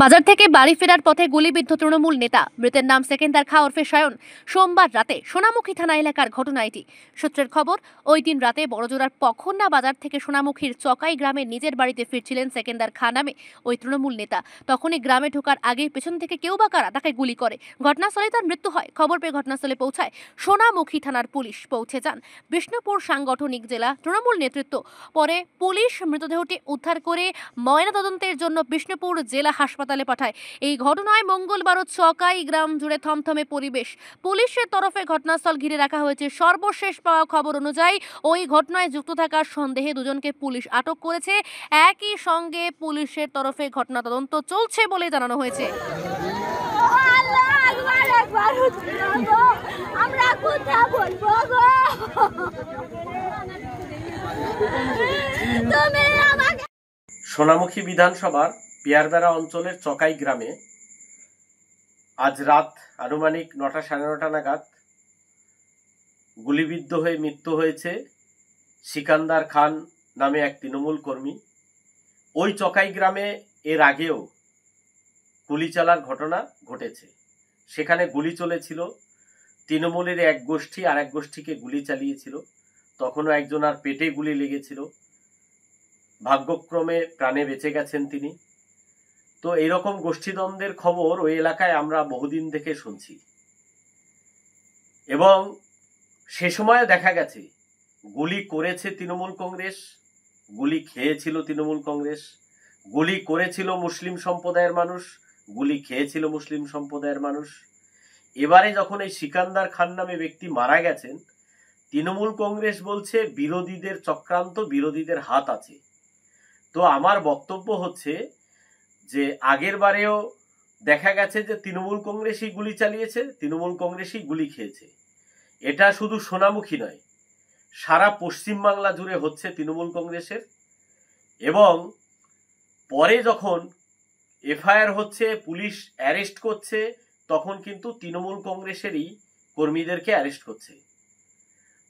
বাজার থেকে বাড়ি ফেরার পথে গুলিবিদ্ধ তৃণমূল নেতা, মৃতের নাম সেকেন্দার খাঁ ওরফে সায়ন। সোমবার রাতে সোনামুখী থানা এলাকার ঘটনা এটি। সূত্রের খবর, ওই দিন রাতে বড়জোড়ার পখন্না বাজার থেকে সোনামুখীর চকাই গ্রামে নিজের বাড়িতে ফিরছিলেন সেকেন্দার খাঁ নামে ওই তৃণমূল নেতা। তখনই গ্রামে ঢোকার আগে পেছন থেকে কেউ বা কারা তাকে গুলি করে। ঘটনাস্থলে তার মৃত্যু হয়। খবর পেয়ে ঘটনাস্থলে পৌঁছায় সোনামুখী থানার পুলিশ। পৌঁছে যান বিষ্ণুপুর সাংগঠনিক জেলা তৃণমূল নেতৃত্ব। পরে পুলিশ মৃতদেহটি উদ্ধার করে ময়নাতদন্তের জন্য বিষ্ণুপুর জেলা হাসপাতালে পাঠায়। এই ঘটনায় মঙ্গলবারও চকাই গ্রাম জুড়ে থমথমে পরিবেশ। পুলিশের তরফে ঘটনাস্থল ঘিরে রাখা হয়েছে। সর্বশেষ পাওয়া খবর অনুযায়ী ওই ঘটনায় যুক্ত থাকার সন্দেহে দুজনকে পুলিশ আটক করেছে। একই সঙ্গে পুলিশের তরফে ঘটনা তদন্ত চলছে বলে জানানো হয়েছে। সোনামুখী বিধানসভার পিয়ারবেড়া অঞ্চলের চকাই গ্রামে আজ রাত আনুমানিক 9টা সাড়ে 9টা নাগাদ গুলিবিদ্ধ হয়ে মৃত্যু হয়েছে সিকান্দার খান নামে এক তৃণমূল কর্মী। ওই চকাই গ্রামে এর আগেও গুলি চালার ঘটনা ঘটেছে। সেখানে গুলি চলেছিল, তৃণমূলের এক গোষ্ঠী আর এক গোষ্ঠীকে গুলি চালিয়েছিল। তখনও একজনের পেটে গুলি লেগেছিল, ভাগ্যক্রমে প্রাণে বেঁচে গেছেন তিনি। তো এইরকম গোষ্ঠীদ্বন্দ্বের খবর ওই এলাকায় আমরা বহুদিন থেকে শুনছি, এবং সে সময় দেখা গেছে গুলি করেছে তৃণমূল কংগ্রেস, গুলি খেয়েছিল তৃণমূল কংগ্রেস, গুলি করেছিল মুসলিম সম্প্রদায়ের মানুষ, গুলি খেয়েছিল মুসলিম সম্প্রদায়ের মানুষ। এবারে যখন এই সিকান্দার খান নামে ব্যক্তি মারা গেছেন, তৃণমূল কংগ্রেস বলছে বিরোধীদের চক্রান্ত, বিরোধীদের হাত আছে। তো আমার বক্তব্য হচ্ছে যে আগের বারেও দেখা গেছে যে তৃণমূল কংগ্রেসই গুলি চালিয়েছে, তৃণমূল কংগ্রেসই গুলি খেয়েছে। এটা শুধু সোনামুখী নয়, সারা পশ্চিমবাংলা জুড়ে হচ্ছে তৃণমূল কংগ্রেসের। এবং পরে যখন এফআইআর হচ্ছে, পুলিশ অ্যারেস্ট করছে, তখন কিন্তু তৃণমূল কংগ্রেসেরই কর্মীদেরকে অ্যারেস্ট করছে।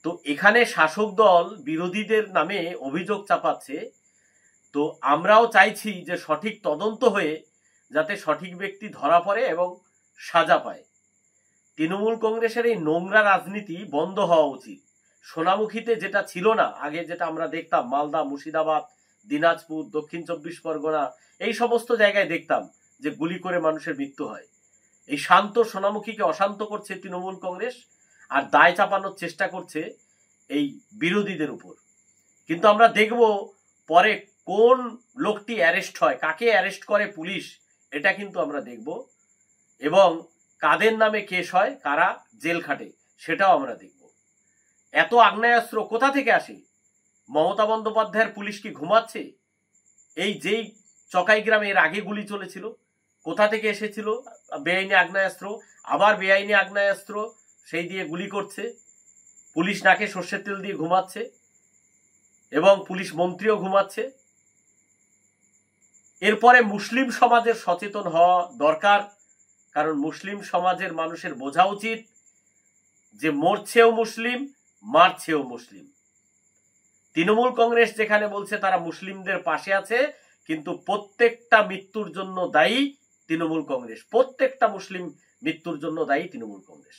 তো এখানে শাসক দল বিরোধীদের নামে অভিযোগ চাপাচ্ছে। তো আমরাও চাইছি যে সঠিক তদন্ত হয়ে যাতে সঠিক ব্যক্তি ধরা পড়ে এবং সাজা পায়। তৃণমূল কংগ্রেসের এই নোংরা রাজনীতি বন্ধ হওয়া উচিত। সোনামুখীতে যেটা ছিল না আগে, যেটা আমরা দেখতাম মালদা, মুর্শিদাবাদ, দিনাজপুর, দক্ষিণ 24 পরগনা, এই সমস্ত জায়গায় দেখতাম যে গুলি করে মানুষের মৃত্যু হয়। এই শান্ত সোনামুখীকে অশান্ত করছে তৃণমূল কংগ্রেস, আর দায় চাপানোর চেষ্টা করছে এই বিরোধীদের উপর। কিন্তু আমরা দেখব পরে কোন লোকটি অ্যারেস্ট হয়, কাকে অ্যারেস্ট করে পুলিশ, এটা কিন্তু আমরা দেখব। এবং কাদের নামে কেস হয়, কারা জেল খাটে, সেটাও আমরা দেখব। এত আগ্নেয়াস্ত্র কোথা থেকে আসে? মমতা বন্দ্যোপাধ্যায়ের পুলিশ কি ঘুমাচ্ছে? এই যেই চকাই গ্রামে এর আগে গুলি চলেছিল, কোথা থেকে এসেছিল বেআইনি আগ্নেয়াস্ত্র? আবার বেআইনি আগ্নেয়াস্ত্র সেই দিয়ে গুলি করছে। পুলিশ নাকে সর্ষের তেল দিয়ে ঘুমাচ্ছে, এবং পুলিশ মন্ত্রীও ঘুমাচ্ছে। এরপরে মুসলিম সমাজের সচেতন হওয়া দরকার, কারণ মুসলিম সমাজের মানুষের বোঝা উচিত যে মরছেও মুসলিম, মারছেও মুসলিম। তৃণমূল কংগ্রেস যেখানে বলছে তারা মুসলিমদের পাশে আছে, কিন্তু প্রত্যেকটা মৃত্যুর জন্য দায়ী তৃণমূল কংগ্রেস, প্রত্যেকটা মুসলিম মৃত্যুর জন্য দায়ী তৃণমূল কংগ্রেস।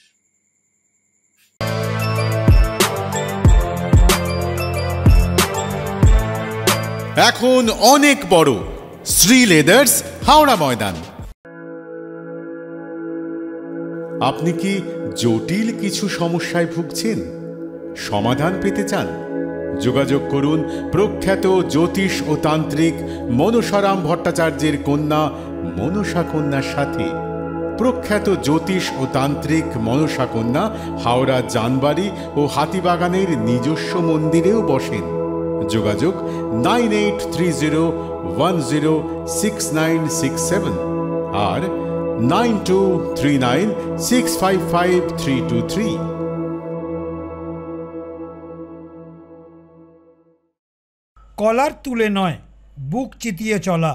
এখন অনেক বড় শ্রী লেদার্স, হাওড়া ময়দান। আপনি কি জটিল কিছু সমস্যায় ভুগছেন, সমাধান পেতে চান? যোগাযোগ করুন প্রখ্যাত জ্যোতিষ ও তান্ত্রিক মনসারাম ভট্টাচার্যের কন্যা মনসা কন্যার সাথে। প্রখ্যাত জ্যোতিষ ও তান্ত্রিক মনসা কন্যা হাওড়া জানবাড়ি ও হাতিবাগানের নিজস্ব মন্দিরেও বসেন। যোগাযোগ 9830106967 আর 9239655323। কলার তুলে নয়, বুক চিতিয়ে চলা।